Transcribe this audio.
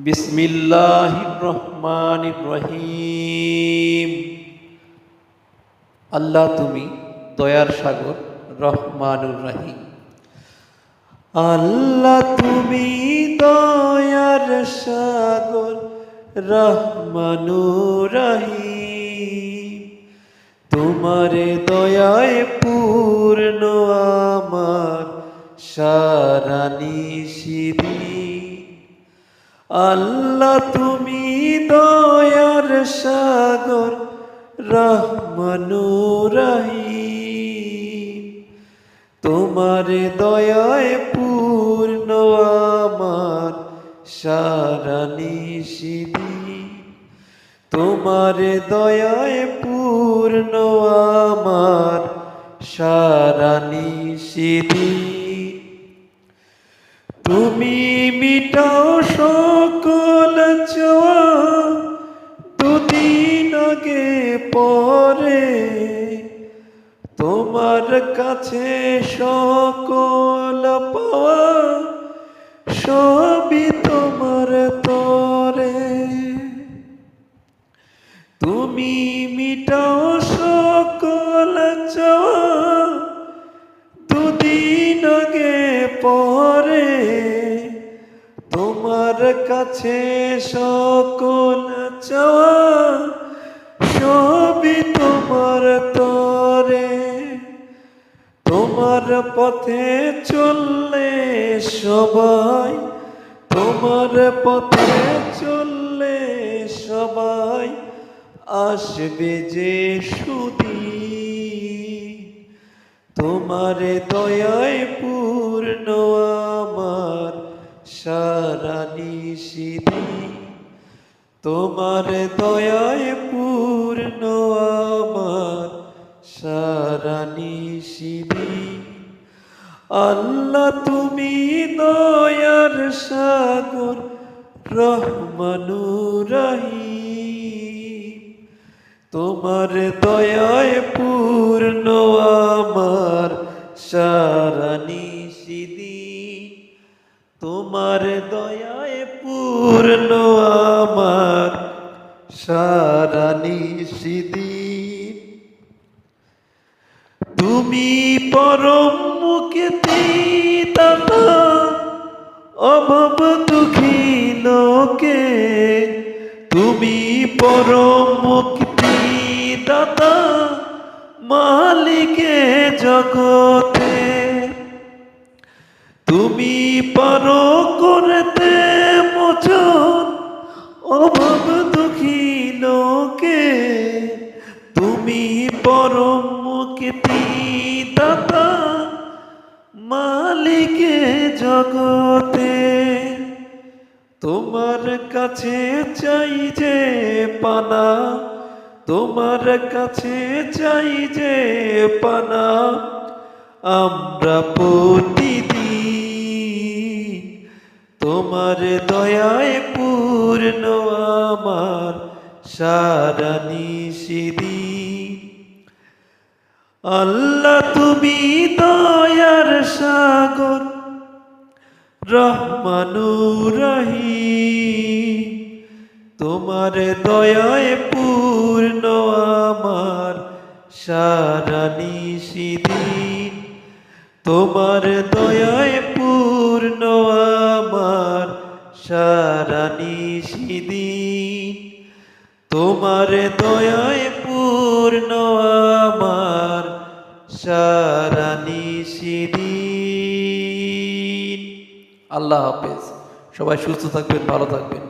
বিসমিল্লাহির রহমানির রহিম। আল্লাহ তুমি দয়ার সাগর, রহমানুর রহিম। আল্লাহ তুমি দয়ার সাগর, রহমানুর রহিম। তোমার দয়ায় পূর্ণ আমার সারা নিশিদিন। আল্লাহ তুমি দয়ার সাগর, রহমানুর রহিম। তোমার দয়ায় পূর্ণ আমার সারা নিশিদিন। তোমার দয়ায় পূর্ণ আমার সারা নিশিদিন। তুমি মিটাও সকল চাওয়া, দুদিন আগে পরে তোমার কাছে সকল পাওয়া, সবই তোমার তরে। তুমি মিটাও সকল চাওয়া, দুদিন আগে পরে তোমার কাছে সকল চাওয়া, সবই তোমার তরে। তোমার পথে চললে সবাই, তোমার পথে চললে সবাই আসবে যে সুদিন। তোমার দয়ায় পূর্ণ আমার সারা নিশিদিন। তোমার দয়ায় পূর্ণ আমার সারা নিশিদিন। আল্লাহ তুমি দয়ার সাগর, রহমানুর রহিম। তোমার দয়ায় পূর্ণ আমার সারা নিশিদিন। তোমার দয়ায় পূর্ণ আমার সারা নিশিদিন। তুমি পরম মুক্তি দাতা, অভাব দুঃখী লোকে। তুমি পরম মুক্তি দাতা, মালিকে জগতে। তুমি পারো করতে মোচন অভাব দুঃখী লোকে। তুমি পরম মুক্তি দাতা, মালিকে জগতে। তোমার কাছে চাই যে পানা, তোমার কাছে চাই যে পানা আমরা প্রতিদিন। তোমার দয়ায় পূর্ণ আমার সারা নিশিদিন। আল্লাহ তুমি দয়ার সাগর, রহমানুর রহিম। তোমার দয়ায় পূর্ণ আমার সারা নিশিদিন। তোমার দয়ায় পূর্ণ আমার সারা নিশিদিন। তোমার দয়ায় পূর্ণ আমার সারা নিশিদিন। আল্লাহ হাফেজ। সবাই সুস্থ থাকবেন, ভালো থাকবেন।